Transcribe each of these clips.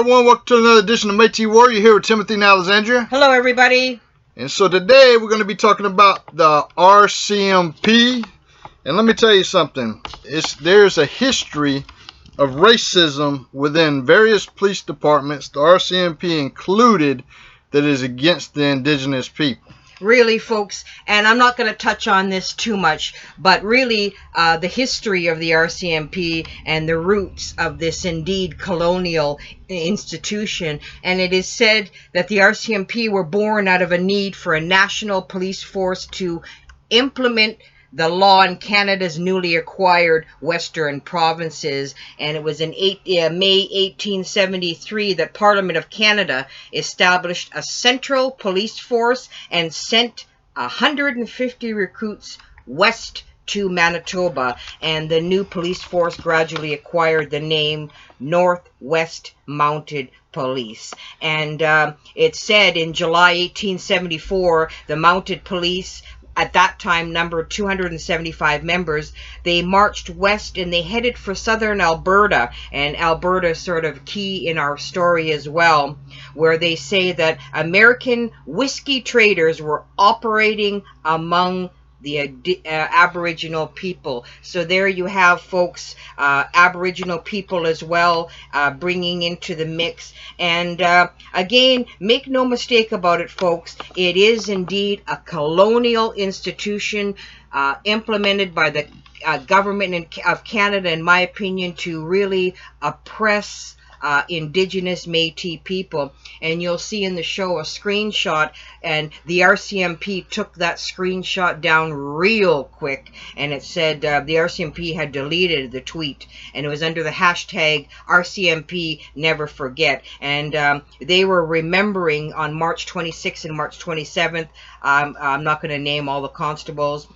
everyone, welcome to another edition of Metis Warrior here with Timothy and Alexandria. Hello everybody. And so today we're going to be talking about the RCMP. And let me tell you something. There's a history of racism within various police departments, the RCMP included, that is against the Indigenous people. Really, folks, and I'm not going to touch on this too much, but really the history of the RCMP and the roots of this indeed colonial institution. And it is said that the RCMP were born out of a need for a national police force to implement the law in Canada's newly acquired western provinces. And it was in May 1873 that Parliament of Canada established a central police force and sent 150 recruits west to Manitoba, and the new police force gradually acquired the name Northwest Mounted Police. And it said in July 1874 the mounted police at that time numbered 275 members. They marched west and they headed for southern Alberta, and Alberta is sort of key in our story as well, where they say that American whiskey traders were operating among the Aboriginal people. So there you have, folks, Aboriginal people as well, bringing into the mix. And again, make no mistake about it, folks, it is indeed a colonial institution implemented by the government of Canada, in my opinion, to really oppress Indigenous Métis people. And you'll see in the show a screenshot, and the RCMP took that screenshot down real quick, and it said the RCMP had deleted the tweet, and it was under the hashtag RCMP Never Forget. And they were remembering on March 26th and March 27th, I'm not going to name all the constables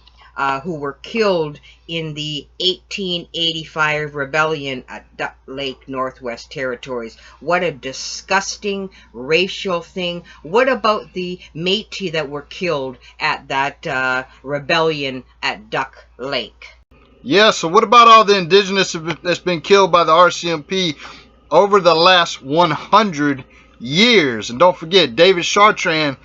who were killed in the 1885 rebellion at Duck Lake, Northwest Territories. What a disgusting racial thing. What about the Métis that were killed at that rebellion at Duck Lake? Yeah, so what about all the Indigenous that's been killed by the RCMP over the last 100 years? And don't forget, David Chartrand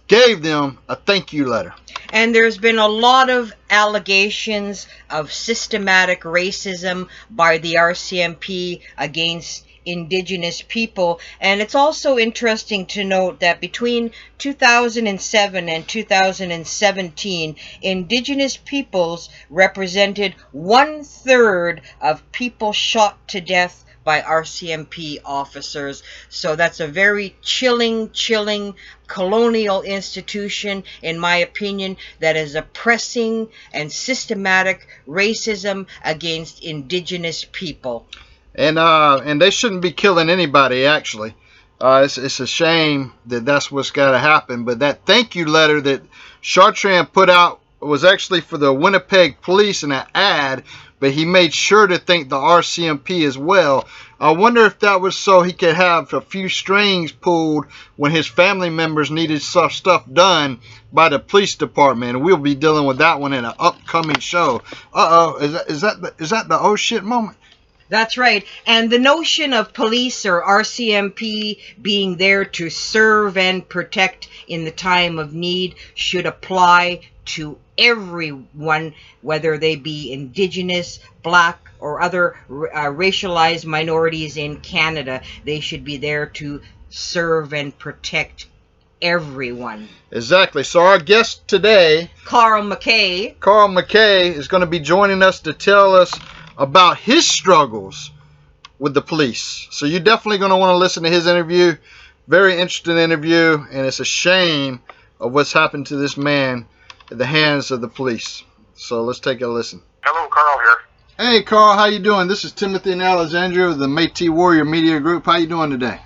gave them a thank you letter. And there's been a lot of allegations of systematic racism by the RCMP against Indigenous people. And it's also interesting to note that between 2007 and 2017, Indigenous peoples represented 1/3 of people shot to death by RCMP officers. So that's a very chilling colonial institution, in my opinion, that is oppressing and systematic racism against Indigenous people. And they shouldn't be killing anybody, actually. It's a shame that that's what's got to happen. But that thank you letter that Chartrand put out was actually for the Winnipeg police in an ad, but he made sure to thank the RCMP as well. I wonder if that was so he could have a few strings pulled when his family members needed stuff done by the police department. And we'll be dealing with that one in an upcoming show. Is that the oh shit moment? That's right. And the notion of police or RCMP being there to serve and protect in the time of need should apply to everyone, whether they be Indigenous, Black, or other racialized minorities in Canada. They should be there to serve and protect everyone. Exactly. So our guest today, Carl McKay. Carl McKay is going to be joining us to tell us about his struggles with the police. So you're definitely going to want to listen to his interview. Very interesting interview, and it's a shame of what's happened to this man at the hands of the police. So let's take a listen. Hello, Carl here. Hey, Carl, how you doing? This is Timothy and Alexandria of the Metis Warrior Media Group. How you doing today?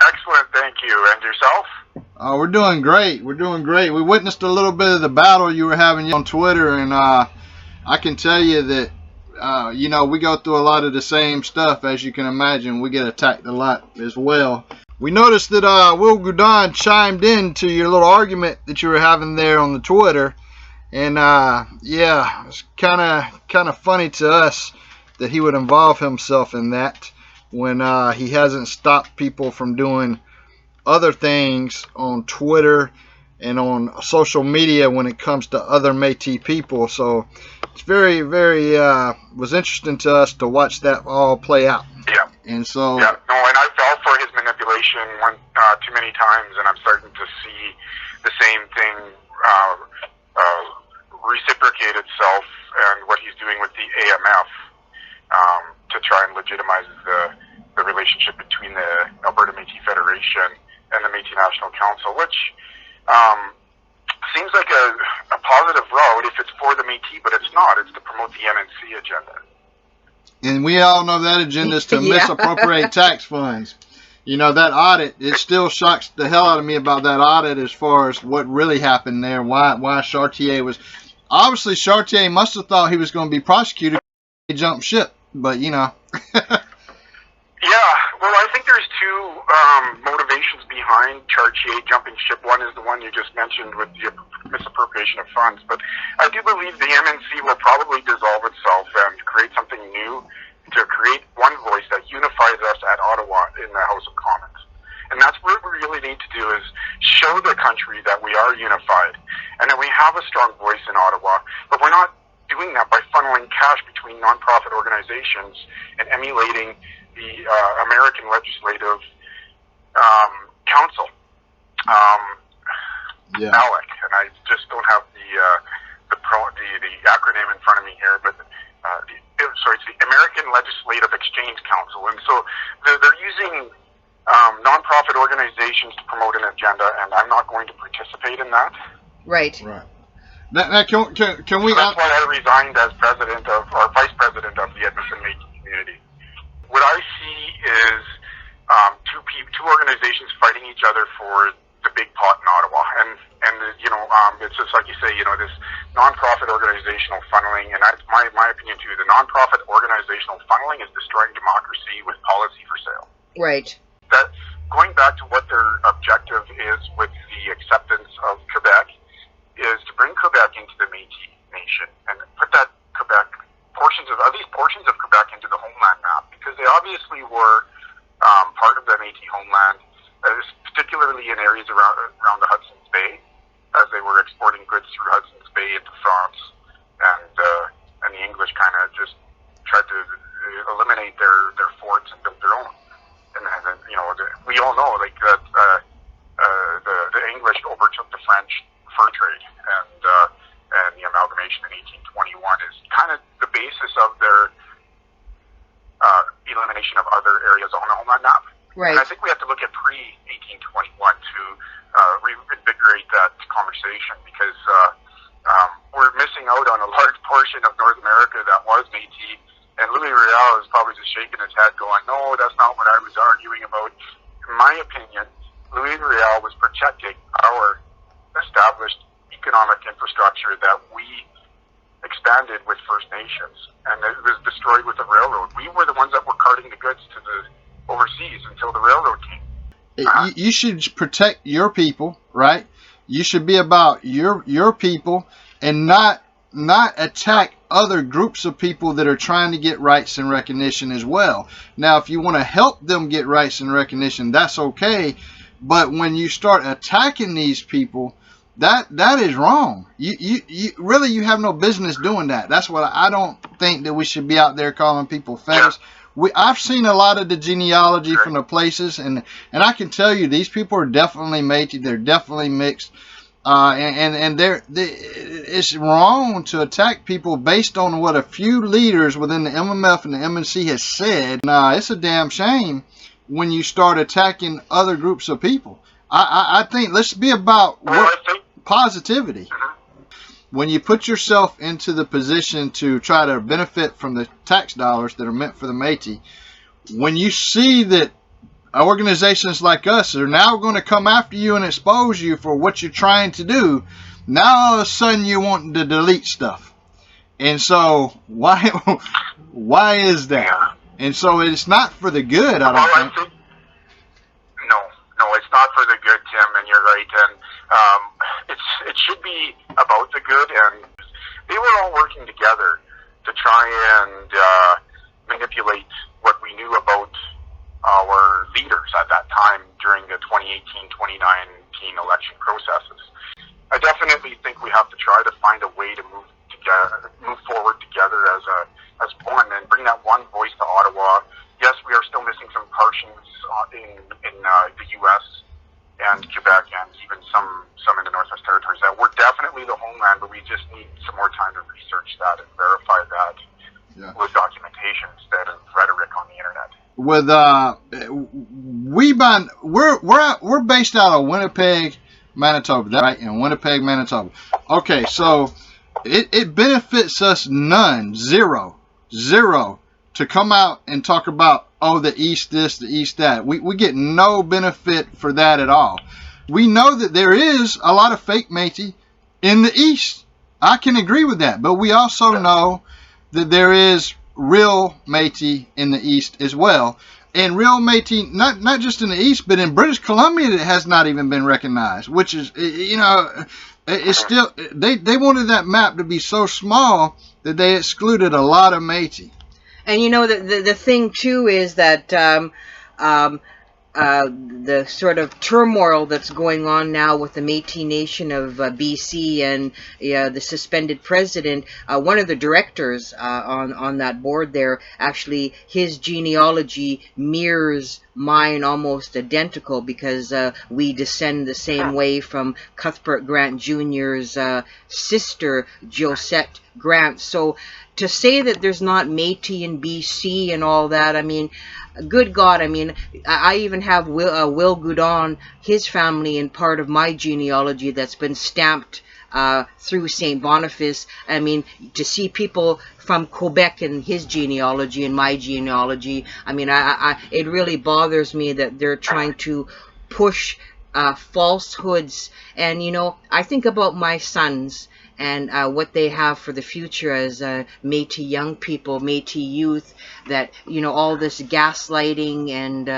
Excellent, thank you. And yourself? We're doing great. We're doing great. We witnessed a little bit of the battle you were having on Twitter, and I can tell you that, we go through a lot of the same stuff, as you can imagine. We get attacked a lot as well. We noticed that Will Goudon chimed in to your little argument that you were having there on the Twitter. And yeah, it's kind of funny to us that he would involve himself in that. when he hasn't stopped people from doing other things on Twitter and on social media when it comes to other Métis people. So it's very, very was interesting to us to watch that all play out. Yeah. And so. Yeah. No, and I fell for his manipulation too many times, and I'm starting to see the same thing reciprocate itself, and what he's doing with the AMF to try and legitimize the relationship between the Alberta Métis Federation and the Métis National Council, which seems like a positive route if it's for the Métis, but it's not. It's to promote the MNC agenda. And we all know that agenda is to misappropriate tax funds. You know, that audit, it still shocks the hell out of me about that audit as far as what really happened there, why Chartier was. Obviously, Chartier must have thought he was going to be prosecuted. He jumped ship, but you know. Yeah, well, I think there's two motivations behind Chartier jumping ship. One is the one you just mentioned with the misappropriation of funds, but I do believe the MNC will probably dissolve itself and create something new to create one voice that unifies us at Ottawa in the House of Commons. And that's what we really need to do, is show the country that we are unified and that we have a strong voice in Ottawa, but we're not doing that by funneling cash between nonprofit organizations and emulating the American Legislative Council, ALEC, and I just don't have the acronym in front of me here, but it's the American Legislative Exchange Council, and so they're using nonprofit organizations to promote an agenda, and I'm not going to participate in that. Right. Now, can we? So that's why I resigned as president of, or vice president of the Edmonton Métis community. What I see is two organizations fighting each other for the big pot in Ottawa, and it's just like you say, this nonprofit organizational funneling, and that's my opinion too. The nonprofit organizational funneling is destroying democracy with policy for sale. Right. That going back to what their objective is with the acceptance of Quebec is to bring Quebec into the Métis Nation and put that Quebec portions of Quebec into the homeland map, because they obviously were part of the Métis homeland, particularly in areas around the Hudson's Bay, as they were exporting goods through Hudson's Bay into France, and the English kind of just tried to eliminate their forts and build their own. And we all know that the English overtook the French fur trade, and the amalgamation in 1821 is kind of the basis of their elimination of other areas on the homeland map. Right. And I think we have to look at pre-1821 to reinvigorate that conversation, because we're missing out on a large portion of North America that was Métis, and Louis Riel is probably just shaking his head going, no, that's not what I was arguing about. In my opinion, Louis Riel was protecting our established economic infrastructure that we expanded with First Nations, and it was destroyed with the railroad. We were the ones that were carting the goods to the overseas until the railroad came. You should protect your people, right? You should be about your people and not attack other groups of people that are trying to get rights and recognition as well. Now, if you want to help them get rights and recognition, that's okay. But when you start attacking these people, that is wrong. You really have no business doing that. That's what I don't think that we should be out there calling people fetish. I've seen a lot of the genealogy from the places, and I can tell you these people are definitely Métis. They're definitely mixed. And it's wrong to attack people based on what a few leaders within the MMF and the MNC has said. It's a damn shame when you start attacking other groups of people. I think let's be about positivity. When you put yourself into the position to try to benefit from the tax dollars that are meant for the Métis, when you see that organizations like us are now going to come after you and expose you for what you're trying to do, now all of a sudden you want to delete stuff. And so why is that? And so it's not for the good, I don't think. No, it's not for the good, Tim, and you're right. And it should be about the good, and they were all working together to try and manipulate what we knew about our leaders at that time during the 2018-2019 election processes. I definitely think we have to try to find a way to move forward together as one and bring that one voice to Ottawa. Yes, we are still missing some portions in the U.S. and Quebec and even some in the Northwest Territories. That we're definitely the homeland, but we just need some more time to research that and verify that with documentation instead of rhetoric on the internet. With we're based out of Winnipeg, Manitoba, right? In Winnipeg, Manitoba. Okay, so it benefits us zero, to come out and talk about, oh, the East this, the East that. We get no benefit for that at all. We know that there is a lot of fake Métis in the East. I can agree with that. But we also know that there is real Métis in the East as well. And real Métis, not just in the East, but in British Columbia, that has not even been recognized, which is, it's still, they wanted that map to be so small that they excluded a lot of Métis. And the thing too is that the sort of turmoil that's going on now with the Métis Nation of BC and the suspended president, one of the directors on that board there, actually his genealogy mirrors mine almost identical, because we descend the same way from Cuthbert Grant Jr.'s sister, Josette Grant. So to say that there's not Métis in BC and all that, I mean, good God, I mean, I even have Will Goudon, his family, in part of my genealogy that's been stamped through St. Boniface. I mean, to see people from Quebec in his genealogy and my genealogy, I mean, it really bothers me that they're trying to push falsehoods. And, I think about my sons and what they have for the future as Métis young people, Métis youth, that, all this gaslighting and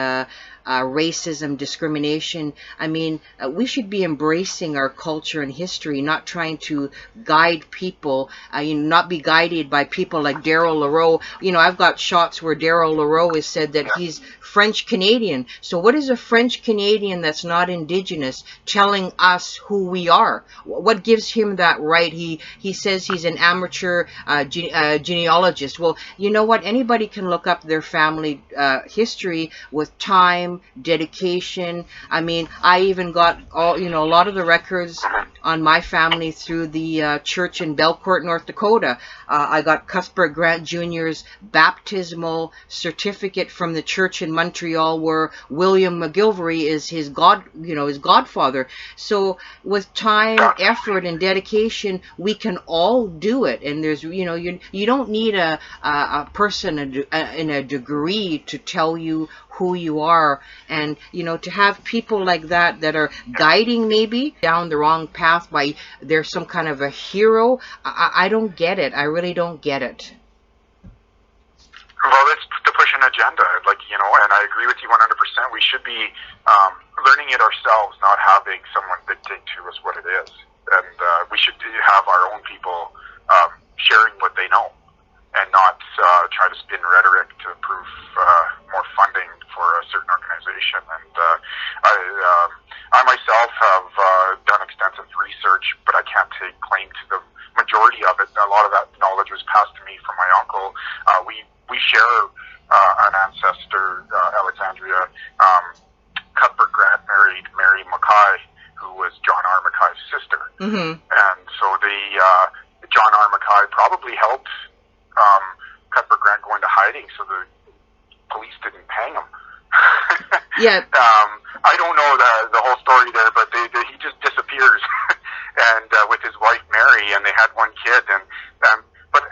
racism, discrimination. I mean, we should be embracing our culture and history, not trying to guide people, not be guided by people like Daryl Leroux. I've got shots where Daryl Leroux has said that he's French Canadian. So what is a French Canadian that's not Indigenous telling us who we are? What gives him that right? He says he's an amateur genealogist. Well, you know what? Anybody can look up their family history with time, dedication. I mean, I even got a lot of the records on my family through the church in Belcourt, North Dakota. I got Cuthbert Grant Jr.'s baptismal certificate from the church in Montreal, where William McGilvery is his godfather. So with time, effort, and dedication, we can all do it. And there's, you don't need a person in a degree to tell you who you are. And to have people like that are guiding maybe down the wrong path by they're some kind of a hero, I don't get it. I really don't get it. Well, it's to push an agenda, and I agree with you 100%. We should be learning it ourselves, not having someone dictate to us what it is. And we should have our own people sharing what they know, and not try to spin rhetoric to prove more funding for a certain organization. And I myself have done extensive research, but I can't take claim to the majority of it. A lot of that knowledge was passed to me from my uncle. We share an ancestor, Alexandria. Cuthbert Grant married Mary McKay, who was John R. McKay's sister. Mm-hmm. And so John R. McKay probably helped Cuthbert Grant go into hiding so the police didn't hang him. Yeah. I don't know the whole story there, but he just disappears, and with his wife Mary, and they had one kid, and but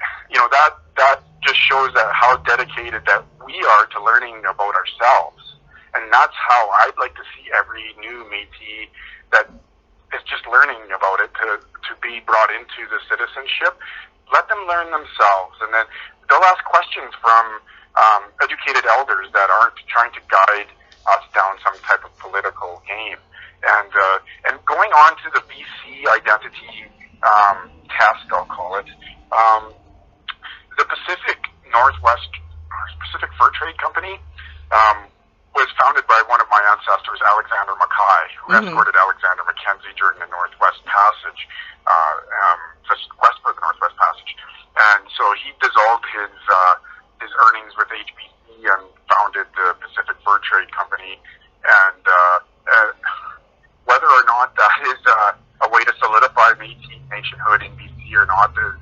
that just shows that how dedicated that we are to learning about ourselves, and that's how I'd like to see every new Métis that is just learning about it to be brought into the citizenship. Let them learn themselves, and then they'll ask questions from educated elders that aren't trying to guide us down some type of political game. And going on to the BC identity test, I'll call it, the Pacific Fur Trade Company ancestor is Alexander McKay, who escorted Alexander Mackenzie during the Northwest Passage, just west of the Northwest Passage. And so he dissolved his earnings with HBC and founded the Pacific Fur Trade Company. And whether or not that is a way to solidify Métis nationhood in BC or not is,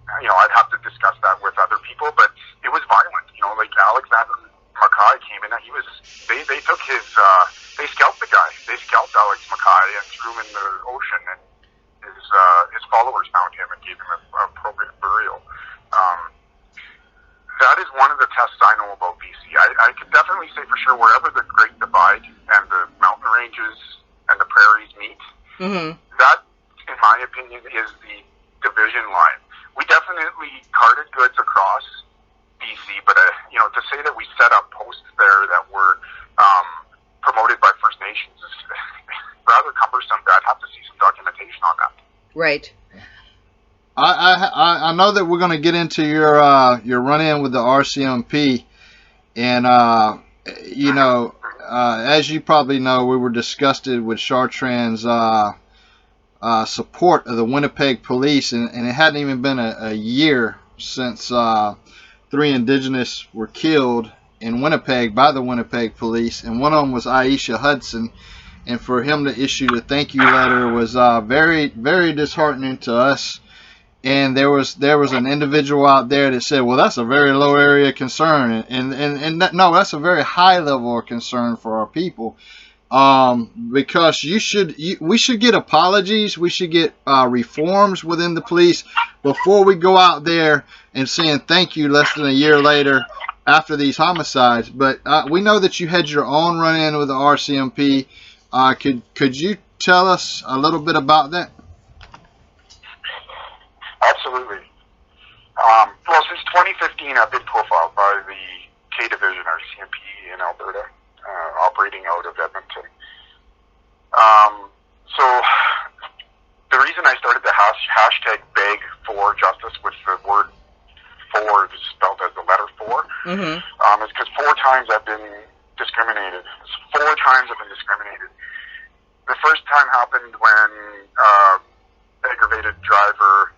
I'd have to discuss that with other people. But it was violent. Like Alexander McKay came in, they took they scalped the guy. They scalped Alex McKay and threw him in the ocean, and his followers found him and gave him an appropriate burial. That is one of the tests I know about BC. I can definitely say for sure wherever the Great Divide and the mountain ranges and the prairies meet, that, in my opinion, is the division line. We definitely carted goods across BC, but to say that we set up posts there that were promoted by First Nations is rather cumbersome. I'd have to see some documentation on that. Right. I know that we're going to get into your run-in with the RCMP, and as you probably know, we were disgusted with Chartrand's support of the Winnipeg police, and it hadn't even been a year since 3 Indigenous were killed in Winnipeg by the Winnipeg police, and one of them was Aisha Hudson. And for him to issue the thank you letter was very, very disheartening to us. And there was an individual out there that said, well, that's a very low area of concern. And no, that's a very high level of concern for our people. Because we should get apologies. We should get reforms within the police before we go out there and saying thank you less than a year later after these homicides. But we know that you had your own run-in with the RCMP. Could you tell us a little bit about that? Absolutely. Well, since 2015, I've been profiled by the K Division RCMP in Alberta, operating out of Edmonton. So the reason I started the hashtag beg for justice with the word "for" spelled as the letter 4, is because 4 times I've been discriminated. 4 times I've been discriminated. The first time happened when aggravated driver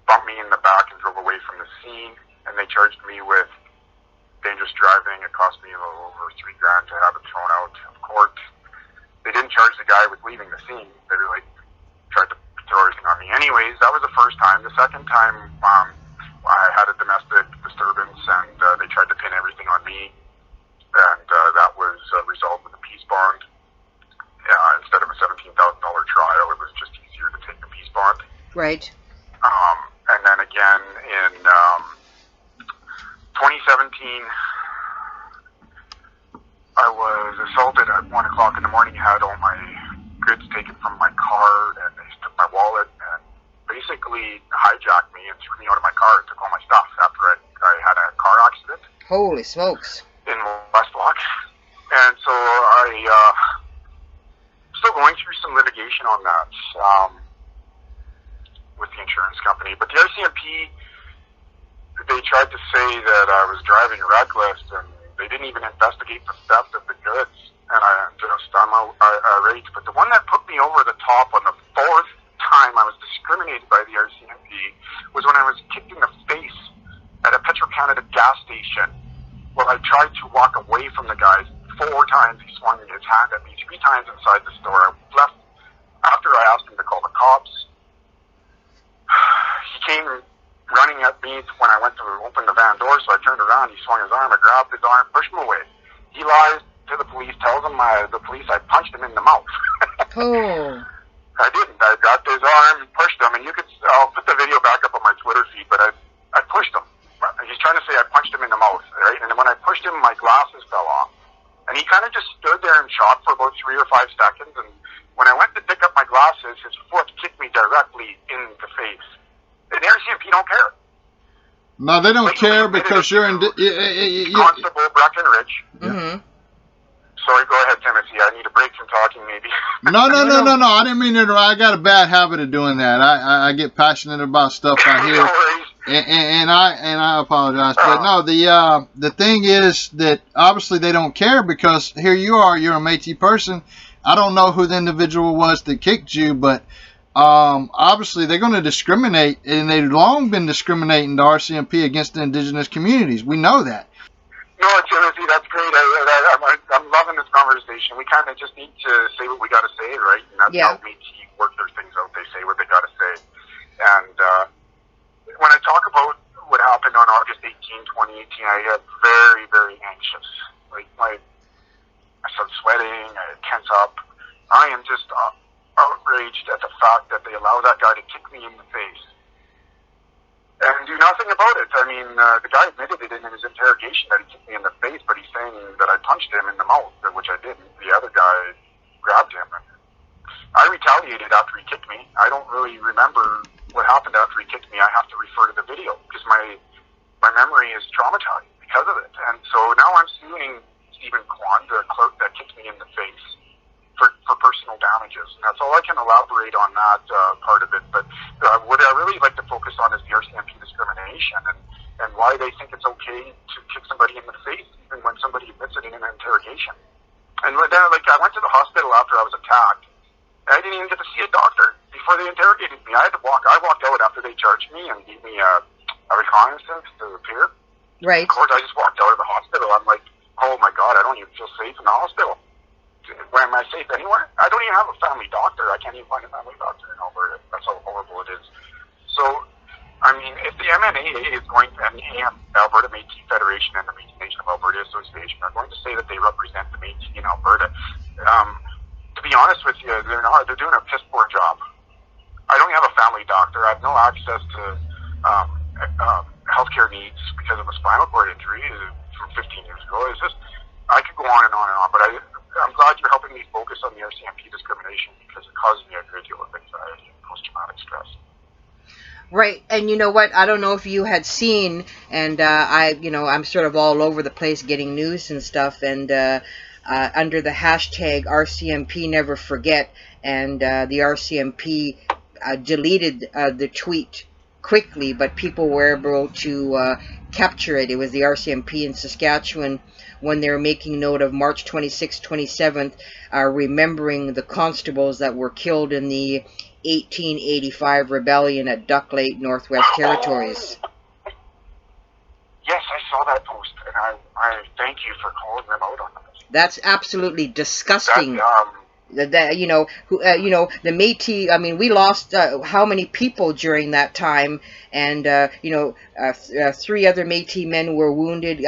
bumped me in the back and drove away from the scene, and they charged me with dangerous driving. It cost me a little over $3,000 to have it thrown out of court. They didn't charge the guy with leaving the scene. They tried to throw everything on me. Anyways, that was the first time. The second time, I had a domestic disturbance, and they tried to pin everything on me, and that was resolved with a peace bond. Instead of a $17,000 trial, it was just easier to take the peace bond. Right. And then again in 2017, I was assaulted at 1 o'clock in the morning. Had all my goods taken from my car, and they took my wallet and basically hijacked me and threw me out of my car and took all my stuff after I had a car accident. Holy smokes. In West Block. And so still going through some litigation on that with the insurance company. But the RCMP, they tried to say that I was driving reckless, and they didn't even investigate the theft of the goods. And I'm irate. But the one that put me over the top on the 4th time I was discriminated by the RCMP was when I was kicked in the face at a Petro Canada gas station. Well, I tried to walk away from the guys. 4 times he swung his hand at me. 3 times inside the store. I left after I asked him to call the cops. He came running at me when I went to open the van door, so I turned around. He swung his arm. I grabbed his arm, pushed him away. He lies to the police, tells them the police I punched him in the mouth. Oh. I didn't. I grabbed his arm, pushed him, and I'll put the video back up on my Twitter feed, but I pushed him. He's trying to say I punched him in the mouth, right? And then when I pushed him, my glasses fell off. And he kind of just stood there in shock for about 3 or 5 seconds. And when I went to pick up my glasses, his foot kicked me directly in the face. And the RCMP don't care. No, they don't care because you're in... Constable Breckenridge. Mm-hmm. Sorry, go ahead, Timothy. I need a break from talking, maybe. No. I didn't mean to. I got a bad habit of doing that. I get passionate about stuff I hear. No worries. And I apologize, but no, the thing is that obviously they don't care, because here you are, you're a Métis person. I don't know who the individual was that kicked you, but obviously they're going to discriminate, and they've long been discriminating the RCMP against the Indigenous communities. We know that. No, Timothy, that's great. I'm loving this conversation. We kind of just need to say what we got to say, right? And that's how Métis work their things out. They say what they got to say. And when I talk about what happened on August 18, 2018, I got very, very anxious. Like, I started sweating, I tense up. I am just outraged at the fact that they allow that guy to kick me in the face and do nothing about it. I mean, the guy admitted it in his interrogation that he kicked me in the face, but he's saying that I punched him in the mouth, which I didn't. The other guy grabbed him. I retaliated after he kicked me. I don't really remember what happened after he kicked me. I have to refer to the video because my memory is traumatized because of it. And so now I'm suing Stephen Kwan, the clerk that kicked me in the face, for personal damages. And that's all I can elaborate on that part of it. But what I really like to focus on is the RCMP discrimination and why they think it's okay to kick somebody in the face even when somebody admits it in an interrogation. And then, like, I went to the hospital after I was attacked. I didn't even get to see a doctor before they interrogated me. I walked out after they charged me and gave me a reconnaissance to appear. Right. Of course, I just walked out of the hospital. I'm like, oh my God, I don't even feel safe in the hospital. Where am I safe anywhere? I don't even have a family doctor. I can't even find a family doctor in Alberta. That's how horrible it is. So, I mean, if the MNAA is going to, and the Alberta Métis Federation and the Métis Nation of Alberta Association are going to say that they represent the Métis in Alberta, to be honest with you, they're not. They're doing a piss poor job. I don't have a family doctor. I have no access to healthcare needs because of a spinal cord injury from 15 years ago. It's just, I could go on and on and on, but I'm glad you're helping me focus on the RCMP discrimination because it caused me a great deal of anxiety and post-traumatic stress. Right, and you know what? I don't know if you had seen, and I'm sort of all over the place getting news and stuff, and under the hashtag RCMP Never Forget, and the RCMP deleted the tweet quickly, but people were able to capture it. It was the RCMP in Saskatchewan when they were making note of March 26th, 27th, remembering the constables that were killed in the 1885 rebellion at Duck Lake, Northwest Territories. Yes, I saw that post, and I thank you for calling them out on that. That's absolutely disgusting. The Métis. I mean, we lost how many people during that time, and 3 other Métis men were wounded.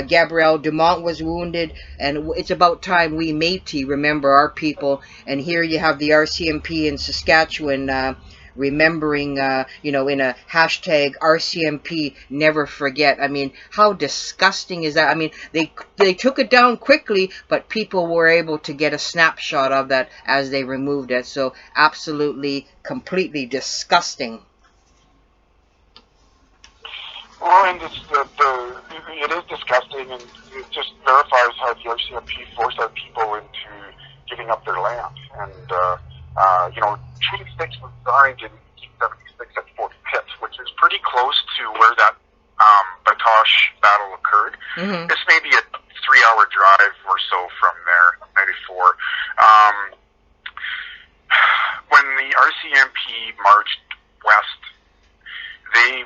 Gabrielle Dumont was wounded, and it's about time we Métis remember our people. And here you have the RCMP in Saskatchewan remembering, in a hashtag RCMP Never Forget. I mean, how disgusting is that? I mean, they took it down quickly, but people were able to get a snapshot of that as they removed it. So absolutely, completely disgusting. Well, and it is disgusting, and it just verifies how the RCMP forced our people into giving up their land. And, Treaty 6 was signed in 1876 at Fort Pitt, which is pretty close to where that Batoche battle occurred. Mm-hmm. This may be a 3-hour drive or so from there, maybe 4. When the RCMP marched west, they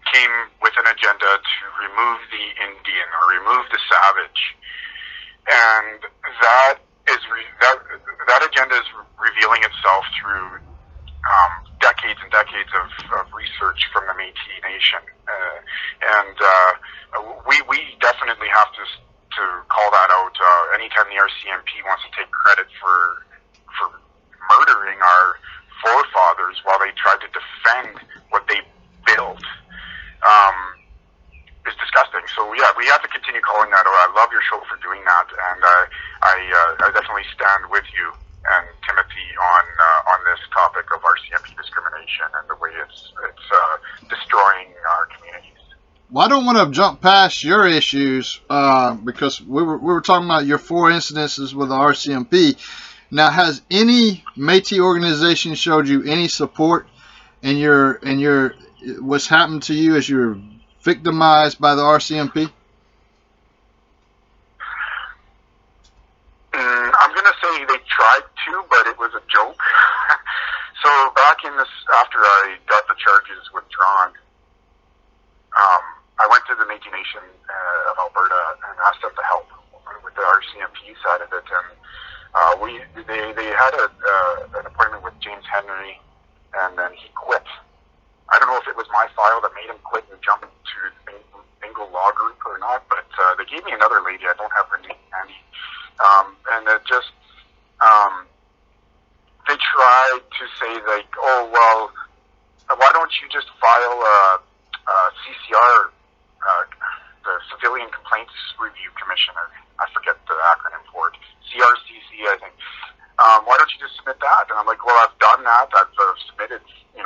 came with an agenda to remove the Indian or remove the savage, and that agenda is revealing itself through decades and decades of research from the Métis Nation, we definitely have to call that out. Anytime the RCMP wants to take credit for murdering our forefathers while they tried to defend what they built, is disgusting. So yeah, we have to continue calling that out. I love your show for doing that, and I definitely stand with you and Timothy on this topic of RCMP discrimination and the way it's destroying our communities. Well, I don't want to jump past your issues because we were talking about your 4 incidences with the RCMP. Now, has any Métis organization showed you any support in your what's happened to you as you're victimized by the RCMP? I'm going to say they tried to, but it was a joke. So back in this, after I got the charges withdrawn, I went to the Metis Nation of Alberta and asked them to help with the RCMP side of it, and they had an appointment with James Henry, and then he quit. I don't know if it was my file that made him quit and jump to the Bengal Law Group or not, but they gave me another lady. I don't have her name handy, and it just they tried to say like, oh well, why don't you just file a CCR, the Civilian Complaints Review Commission, I forget the acronym for it, CRCC, I think. Why don't you just submit that? And I'm like, well, I've done that. I've submitted, 5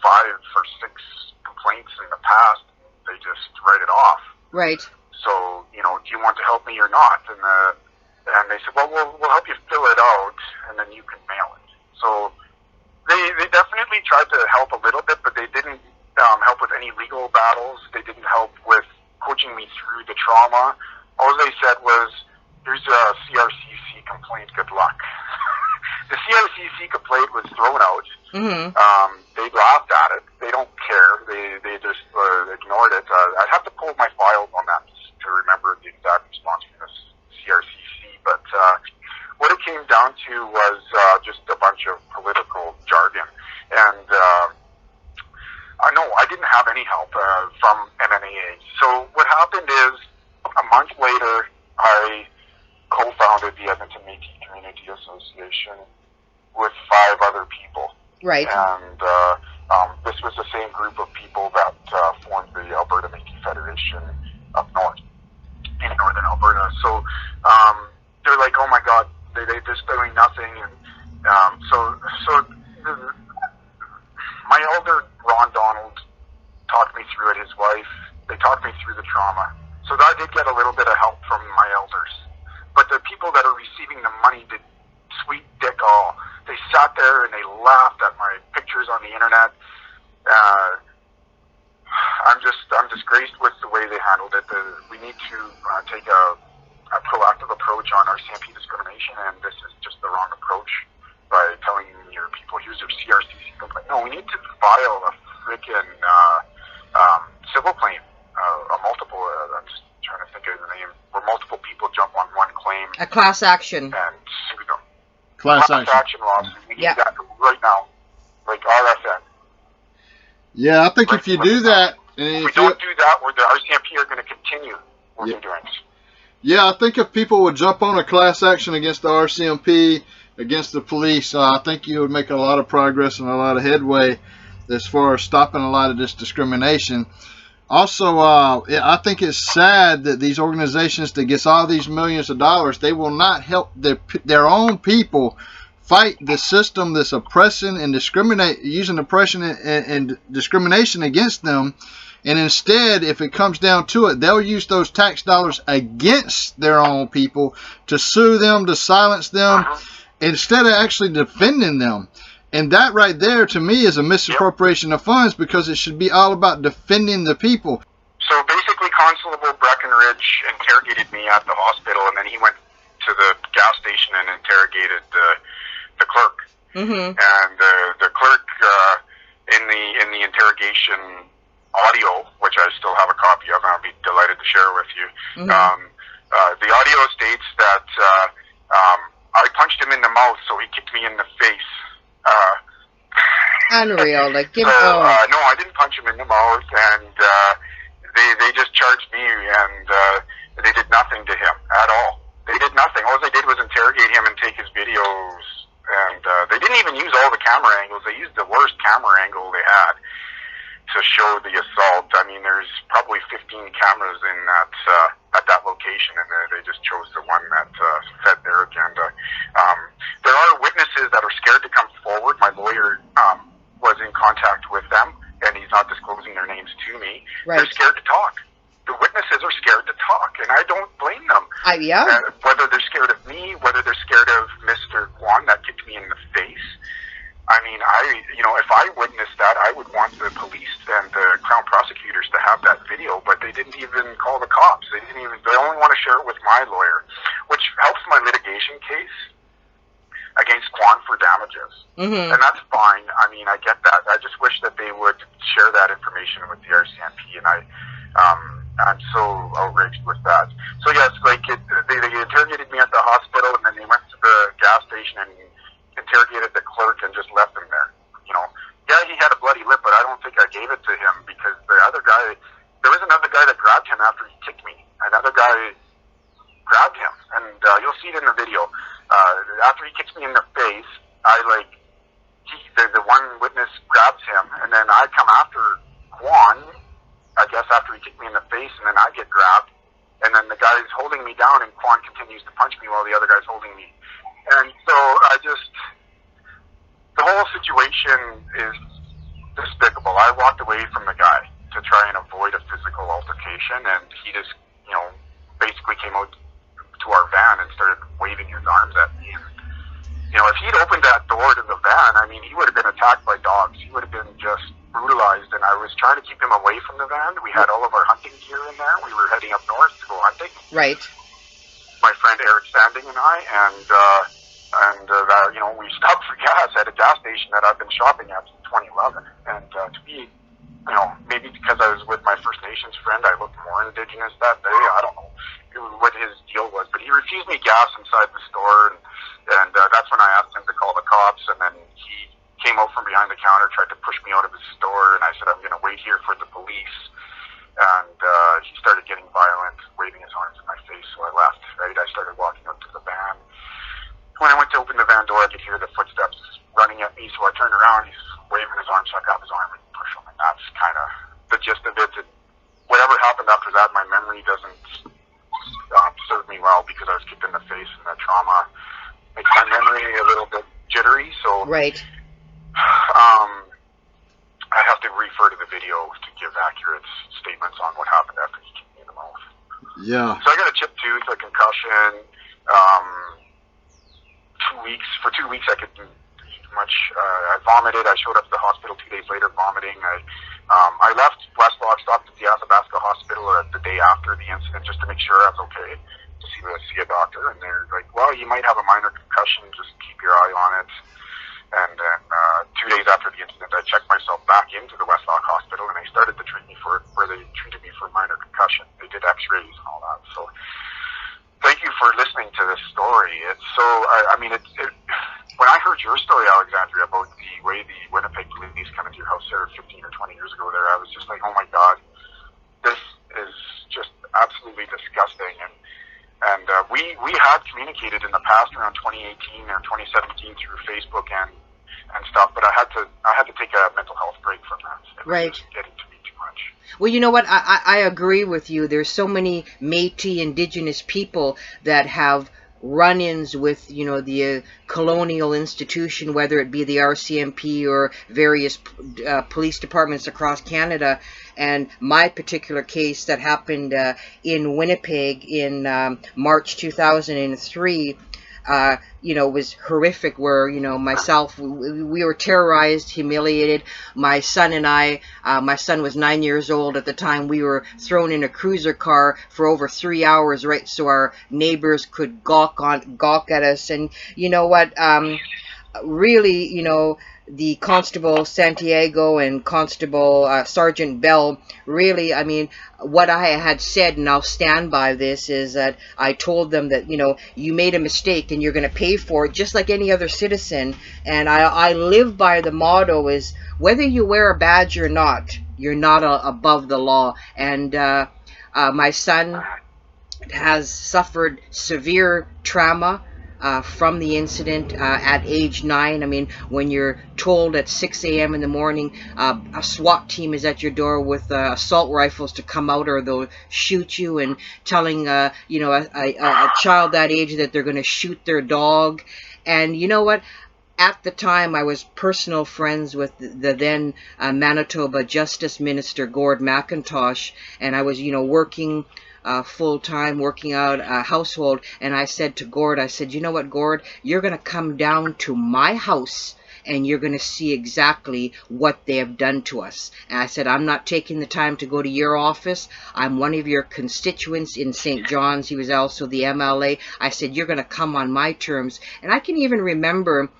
or 6 complaints in the past. They just write it off. Right. So, do you want to help me or not? And they said, well, we'll help you fill it out, and then you can mail it. So they definitely tried to help a little bit, but they didn't help with any legal battles. They didn't help with coaching me through the trauma. All they said was, here's a CRCC complaint, good luck. The CRCC complaint was thrown out. Mm-hmm. They laughed at it. They don't care. They just ignored it. I'd have to pull my files on that to remember the exact response from the CRCC. But what it came down to was just a bunch of political jargon. And I didn't have any help from MNAA. So what happened is, a month later, I co-founded the Edmonton Métis Community Association with 5 other people. Right. And this was the same group of people that formed the Alberta Métis Federation up north, in northern Alberta. So they're like, oh my God, they're just doing nothing. And my elder, Ron Donald, talked me through it, his wife. They talked me through the trauma. So I did get a little bit of help from my elders. But the people that are receiving the money did sweet dick all. They sat there and they laughed at my pictures on the internet. I'm disgraced with the way they handled it. We need to take a proactive approach on RCMP discrimination, and this is just the wrong approach by telling your people, here's your CRCC complaint. No, we need to file a freaking civil claim, a multiple, I'm just trying to think of the name, where multiple people jump on one claim. A class action. And sue them. Class action lawsuit. We need that right now, like RFN. Yeah, I think if you do that, if we don't do that, the RCMP are going to continue what they're doing. Yeah, I think if people would jump on a class action against the RCMP, against the police, I think you would make a lot of progress and a lot of headway as far as stopping a lot of this discrimination. Also, I think it's sad that these organizations that gets all these millions of dollars, they will not help their own people fight the system that's oppressing and using oppression and discrimination against them. And instead, if it comes down to it, they'll use those tax dollars against their own people to sue them, to silence them, instead of actually defending them. And that right there, to me, is a misappropriation of funds, because it should be all about defending the people. So basically, Constable Breckenridge interrogated me at the hospital, and then he went to the gas station and interrogated the clerk. Mm-hmm. And the clerk, in the interrogation audio, which I still have a copy of, and I'll be delighted to share with you. Mm-hmm. The audio states that I punched him in the mouth, so he kicked me in the face. Unreal. Like, no, I didn't punch him in the mouth, and they just charged me, and they did nothing to him at all. They did nothing. All they did was interrogate him and take his videos, and they didn't even use all the camera angles. They used the worst camera angle they had to show the assault. I mean, there's probably 15 cameras in that at that location, and they just chose the one that fed their agenda. There are witnesses that are scared to come forward. My lawyer was in contact with them, and he's not disclosing their names to me. Right. They're scared to talk. The witnesses are scared to talk, and I don't blame them. Whether they're scared of me, whether they're scared of Mr. Kwan that kicked me in the face. I mean, if I witnessed that, I would want the police and the Quan for damages. Mm-hmm. And that's fine. I mean, I get that. I just wish that they would share that information with the RCMP, and I'm so outraged with that. So yes, like they interrogated me at the hospital, and then they went to the gas station and interrogated the clerk and just left him there. You know, yeah, he had a bloody lip, but I don't think I gave it to him because the other guy, there was another guy that grabbed him after he kicked me. Another guy grabbed him, and you'll see it in the video. After he kicks me in the face, the one witness grabs him, and then I come after Quan, I guess after he kicked me in the face, and then I get grabbed, and then the guy's holding me down, and Quan continues to punch me while the other guy's holding me. And so the whole situation is despicable. I walked away from the guy to try and avoid a physical altercation, and he just, basically came out to our van and started waving his arms at me. And, if he'd opened that door to the van, I mean, he would have been attacked by dogs. He would have been just brutalized, and I was trying to keep him away from the van. We had all of our hunting gear in there. We were heading up north to go hunting. Right. My friend Eric Sanding and I, we stopped for gas at a gas station that I've been shopping at since 2011. And to be, maybe because I was with my First Nations friend, I looked more Indigenous that day. I don't know what his deal was, but he refused me gas inside the store, and that's when I asked him to call the cops, and then he came out from behind the counter, tried to push me out of his store, and I said, I'm going to wait here for the police. And he started getting violent, waving his arms in my face, so I left, right? I started walking up to the van. When I went to open the van door, I could hear the footsteps running at me, so I turned around, he's waving his arm, so I grabbed his arm and pushed him, and that's kind of the gist of it. Whatever happened after that, my memory doesn't serve me well, because I was kicked in the face, and the trauma makes my memory a little bit jittery, so right. I have to refer to the video to give accurate statements on what happened after he kicked me in the mouth. Yeah. So I got a chipped tooth, a concussion. 2 weeks. For 2 weeks, I couldn't eat much. I vomited. I showed up to the hospital 2 days later vomiting. I left Westlock, stopped at the Athabasca hospital the day after the incident just to make sure I was okay, to see a doctor. And they're like, well, you might have a minor concussion. Just keep your eye on it. And then 2 days after the incident, I checked myself back into the Westlock Hospital, and they started to treat me for minor concussion. They did X-rays and all that. So thank you for listening to this story. It's so, when I heard your story, Alexandria, about the way the Winnipeg police come into your house there 15 or 20 years ago there, I was just like, oh my God, this is just absolutely disgusting. And we had communicated in the past around 2018 or 2017 through Facebook and stuff, but I had to take a mental health break from that. It right. was getting to me too much. Well, you know what? I agree with you. There's so many Métis Indigenous people that have run-ins with, the colonial institution, whether it be the RCMP or various police departments across Canada. And my particular case that happened in Winnipeg in March 2003, was horrific, where, myself, we were terrorized, humiliated. My son and I, my son was 9 years old at the time, we were thrown in a cruiser car for over 3 hours, right, so our neighbors could gawk at us. And you know what, really, the Constable Santiago and Constable Sergeant Bell, really, what I had said, and I'll stand by this, is that I told them that, you made a mistake and you're going to pay for it just like any other citizen. And I live by the motto is, whether you wear a badge or not, you're not above the law. And my son has suffered severe trauma from the incident at age 9. When you're told at 6 a.m. in the morning a SWAT team is at your door with assault rifles to come out or they'll shoot you, and telling a child that age that they're going to shoot their dog. And you know what? At the time, I was personal friends with the then Manitoba Justice Minister, Gord McIntosh, and I was, working full-time, working out a household. And I said to Gord, you know what, Gord, you're going to come down to my house and you're going to see exactly what they have done to us. And I said, I'm not taking the time to go to your office. I'm one of your constituents in St. John's. He was also the MLA. I said, you're going to come on my terms. And I can even remember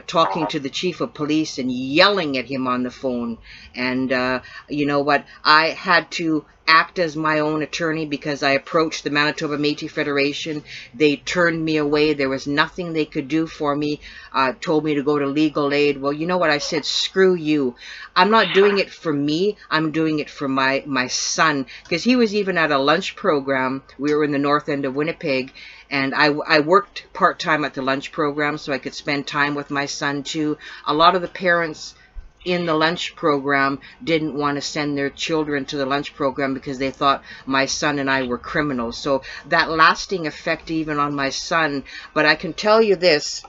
talking to the chief of police and yelling at him on the phone. And you know what? I had to act as my own attorney because I approached the Manitoba Métis Federation. They turned me away. There was nothing they could do for me. Told me to go to legal aid. Well, you know what? I said, screw you. I'm not doing it for me. I'm doing it for my son, because he was even at a lunch program. We were in the north end of Winnipeg, and I worked part-time at the lunch program so I could spend time with my son too. A lot of the parents in the lunch program didn't want to send their children to the lunch program because they thought my son and I were criminals. So that lasting effect even on my son. But I can tell you this,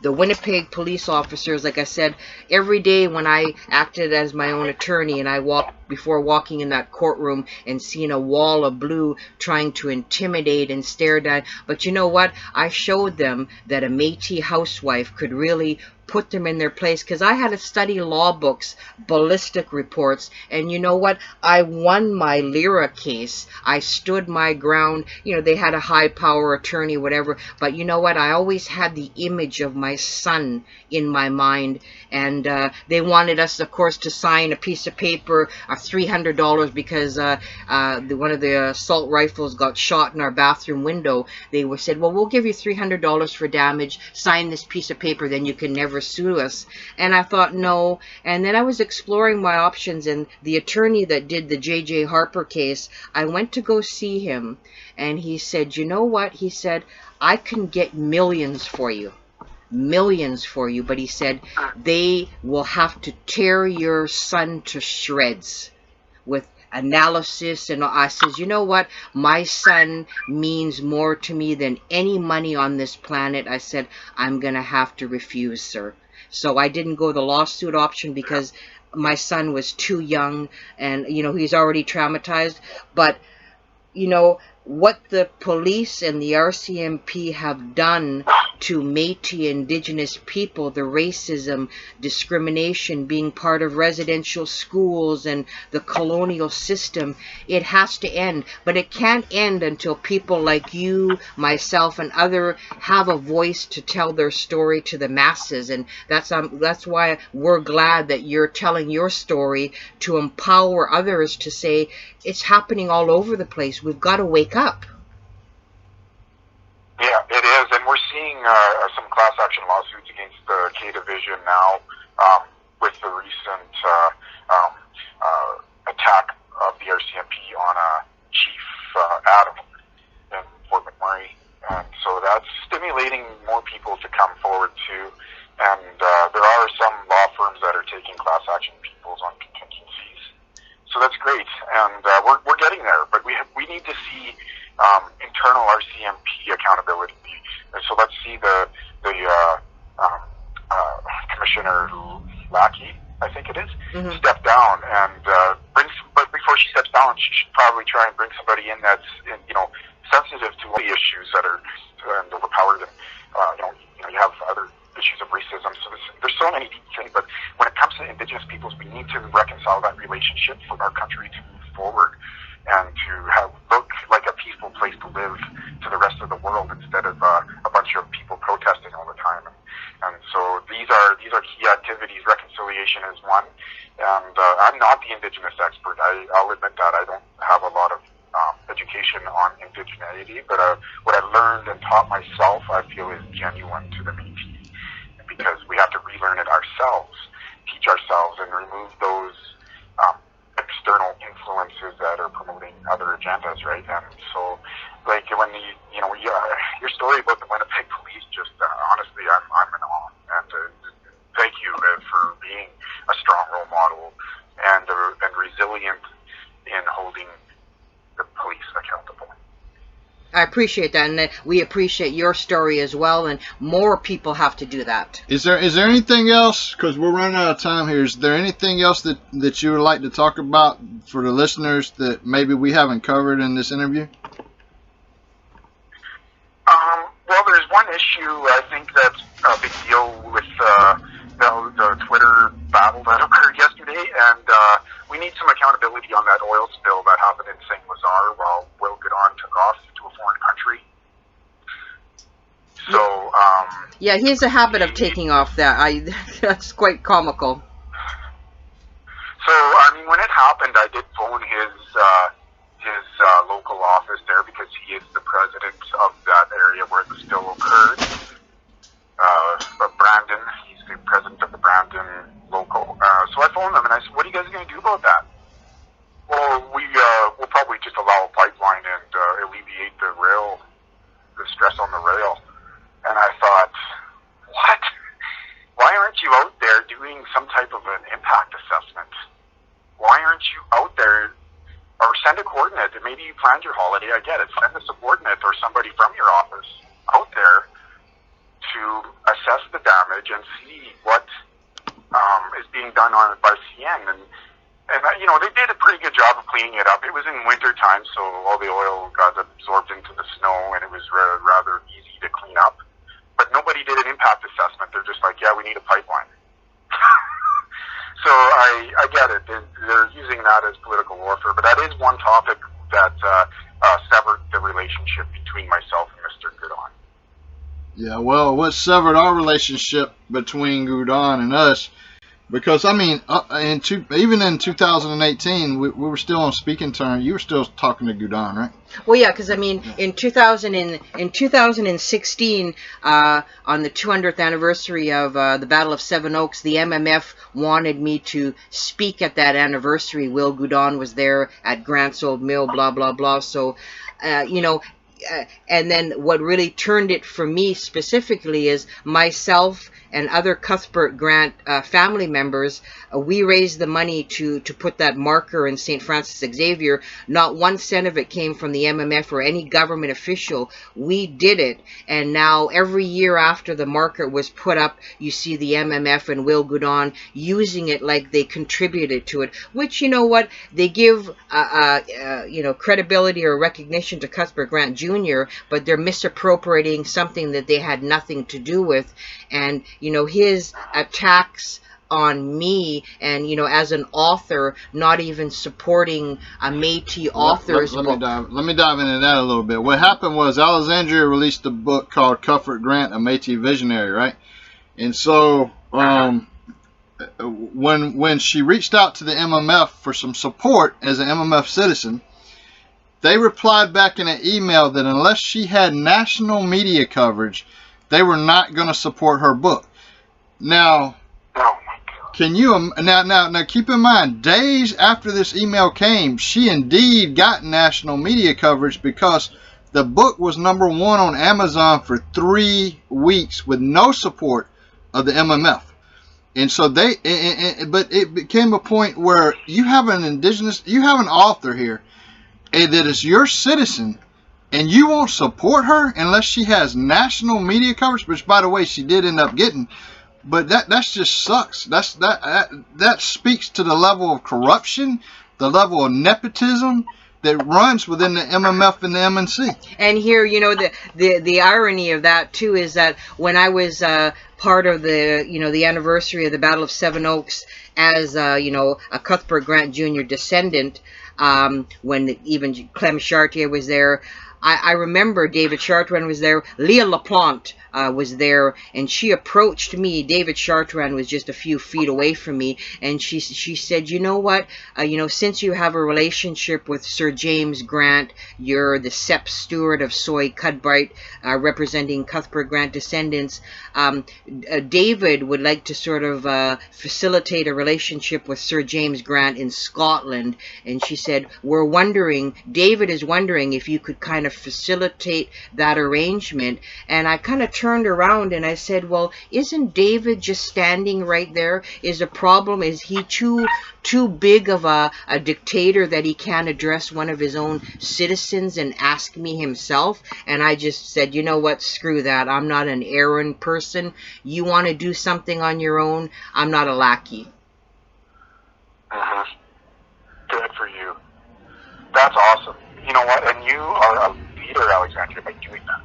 the Winnipeg police officers, like I said, every day when I acted as my own attorney and I before walking in that courtroom and seeing a wall of blue trying to intimidate and stare down, but you know what? I showed them that a Métis housewife could really put them in their place, because I had to study law books, ballistic reports, and you know what? I won my Lyra case. I stood my ground. You know, they had a high power attorney, whatever, but you know what? I always had the image of my son in my mind, and they wanted us, of course, to sign a piece of paper, $300, because one of the assault rifles got shot in our bathroom window. They said, well, we'll give you $300 for damage, sign this piece of paper, then you can never sue us. And I thought, no. And then I was exploring my options, and the attorney that did the J.J. Harper case, I went to go see him, and he said, you know what? He said, I can get millions for you. Millions for you. But he said, they will have to tear your son to shreds with analysis. And I says, you know what? My son means more to me than any money on this planet. I said, I'm going to have to refuse, sir. So I didn't go the lawsuit option because my son was too young, and, you know, he's already traumatized. But, you know, what the police and the RCMP have done to Métis Indigenous people, the racism, discrimination, being part of residential schools and the colonial system, it has to end. But it can't end until people like you, myself, and other have a voice to tell their story to the masses. And that's why we're glad that you're telling your story to empower others to say, it's happening all over the place. We've got to wake up. Yeah, it is, and we're seeing some class action lawsuits against the K Division now with the recent attack of the RCMP on Chief Adam in Fort McMurray, and so that's stimulating more people to come forward too. And there are some law firms that are taking class action peoples on contingencies. So that's great, and we're getting there. But we need to see internal RCMP accountability. And so let's see the Commissioner Lackey, I think it is, step down and but before she steps down, she should probably try and bring somebody in that's sensitive to the issues that are and overpowered. And you have other issues of racism. So there's so many things, but when it comes to Indigenous peoples, we need to reconcile that relationship for our country to move forward and to look like a peaceful place to live to the rest of the world instead of a bunch of people protesting all the time. And so these are key activities. Reconciliation is one. And I'm not the Indigenous expert. I'll admit that I don't have a lot of education on indigeneity, but what I learned and taught myself, I feel, is genuine to the Métis, because we have to relearn it ourselves, teach ourselves, and remove those external influences that are promoting other agendas, right? And so, like, when your story about the Winnipeg police, just honestly, I'm in awe. And thank you for being a strong role model and resilient in holding the police accountable. I appreciate that, and we appreciate your story as well, and more people have to do that. Is there anything else, because we're running out of time here, is there anything else that you would like to talk about for the listeners that maybe we haven't covered in this interview? Well, there's one issue I think that's a big deal with the Twitter battle that occurred yesterday, and we need some accountability on that oil spill that happened in St. Lazare while Will Goodon took off to a foreign country. So, yeah, he has a habit of taking off that. That's quite comical. So, I mean, when it happened, I did phone his local office there because he is the president of that area where the spill occurred. Brandon, he's the president of the Brandon local. So I phoned them and I said, "What are you guys going to do about that?" Well, we'll probably just allow a pipeline and alleviate the stress on the rail. And I thought, what? Why aren't you out there doing some type of an impact assessment? Why aren't you out there? Or send a coordinate. Maybe you planned your holiday, I get it. Send a subordinate or somebody from your office out there to assess the damage and see what is being done on it by CN. And you know, they did a pretty good job of cleaning it up. It was in winter time, so all the oil got absorbed into the snow, and it was rather easy to clean up. But nobody did an impact assessment. They're just like, yeah, we need a pipeline. So I get it. They're using that as political warfare, but that is one topic that severed the relationship between myself and Mr. Goodon. Yeah, well, what severed our relationship between Goudon and us, because, I mean, even in 2018, we were still on speaking terms. You were still talking to Goudon, right? Well, yeah, because, I mean, in 2016, on the 200th anniversary of the Battle of Seven Oaks, the MMF wanted me to speak at that anniversary. Will Goudon was there at Grant's Old Mill, blah, blah, blah. So, you know, and then what really turned it for me specifically is myself and other Cuthbert Grant family members, we raised the money to put that marker in St. Francis Xavier. Not 1 cent of it came from the MMF or any government official. We did it. And now every year after the marker was put up, you see the MMF and Will Goudon using it like they contributed to it, which, you know what, they give, you know, credibility or recognition to Cuthbert Grant Jr., but they're misappropriating something that they had nothing to do with. And, you know, his attacks on me and, you know, as an author, not even supporting a Métis author's book. Let me dive into that a little bit. What happened was Alexandria released a book called Cuthbert Grant, a Métis Visionary, right? And so when she reached out to the MMF for some support as an MMF citizen, they replied back in an email that unless she had national media coverage, they were not going to support her book. Now, can you now keep in mind, days after this email came, she indeed got national media coverage because the book was #1 on Amazon for 3 weeks with no support of the MMF. And so but it became a point where you have an author here that is your citizen, and you won't support her unless she has national media coverage, which, by the way, she did end up getting. But that just sucks. That speaks to the level of corruption, the level of nepotism that runs within the MMF and the MNC. And here, you know, the irony of that too is that when I was part of the, you know, the anniversary of the Battle of Seven Oaks as you know, a Cuthbert Grant Jr. descendant, when even Clem Chartier was there. I remember David Chartrand was there. Leah LaPlante was there, and she approached me. David Chartrand was just a few feet away from me, and she said, you know what, you know, since you have a relationship with Sir James Grant, you're the Sepp Stewart of Soy Cudbright, representing Cuthbert Grant descendants, David would like to sort of facilitate a relationship with Sir James Grant in Scotland. And she said, David is wondering if you could kind of facilitate that arrangement. And I kind of turned around and I said, well, isn't David just standing right there? Is the problem, is he too big of a dictator that he can't address one of his own citizens and ask me himself? And I just said, you know what, screw that. I'm not an errand person. You want to do something on your own? I'm not a lackey. Good for you. That's awesome. You know what? And you are a leader, Alexandria, by doing that.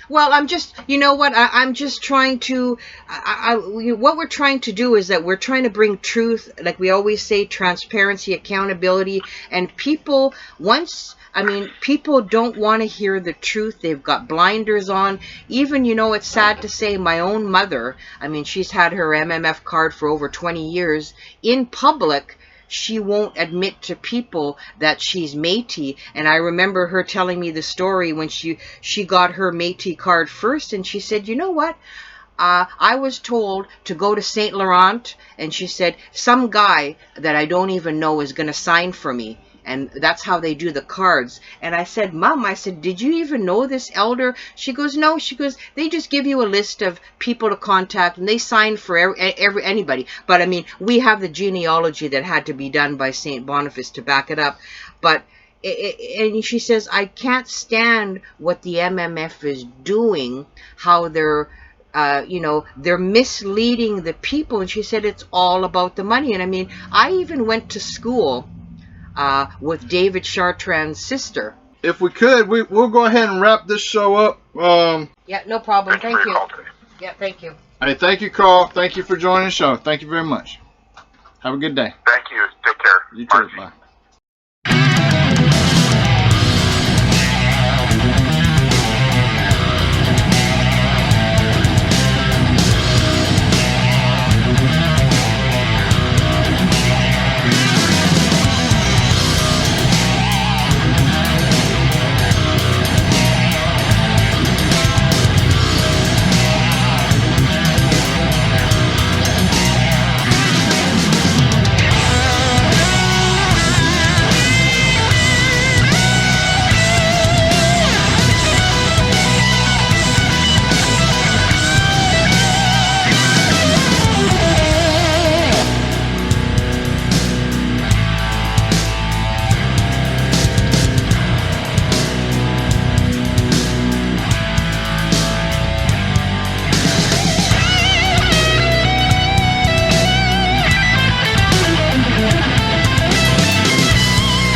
Well, I'm just, you know what, I'm just trying to, what we're trying to do is that we're trying to bring truth, like we always say, transparency, accountability, and people, people don't want to hear the truth. They've got blinders on. Even, you know, it's sad to say, my own mother, I mean, she's had her MMF card for over 20 years. In public, she won't admit to people that she's Métis. And I remember her telling me the story when she got her Métis card first, and she said, you know what? I was told to go to St. Laurent, and she said, some guy that I don't even know is going to sign for me. And that's how they do the cards. And I said, Mom, I said, did you even know this elder? She goes, no. She goes, they just give you a list of people to contact, and they sign for anybody. But I mean, we have the genealogy that had to be done by St. Boniface to back it up. But and she says, I can't stand what the MMF is doing, how they're they're misleading the people. And she said, it's all about the money. And I mean, I even went to school with David Chartrand's sister. If we could, we'll go ahead and wrap this show up. Yeah, no problem. Thank you. Yeah, thank you. Hey, thank you, Carl. Thank you for joining the show. Thank you very much. Have a good day. Thank you. Take care. You too. Bye.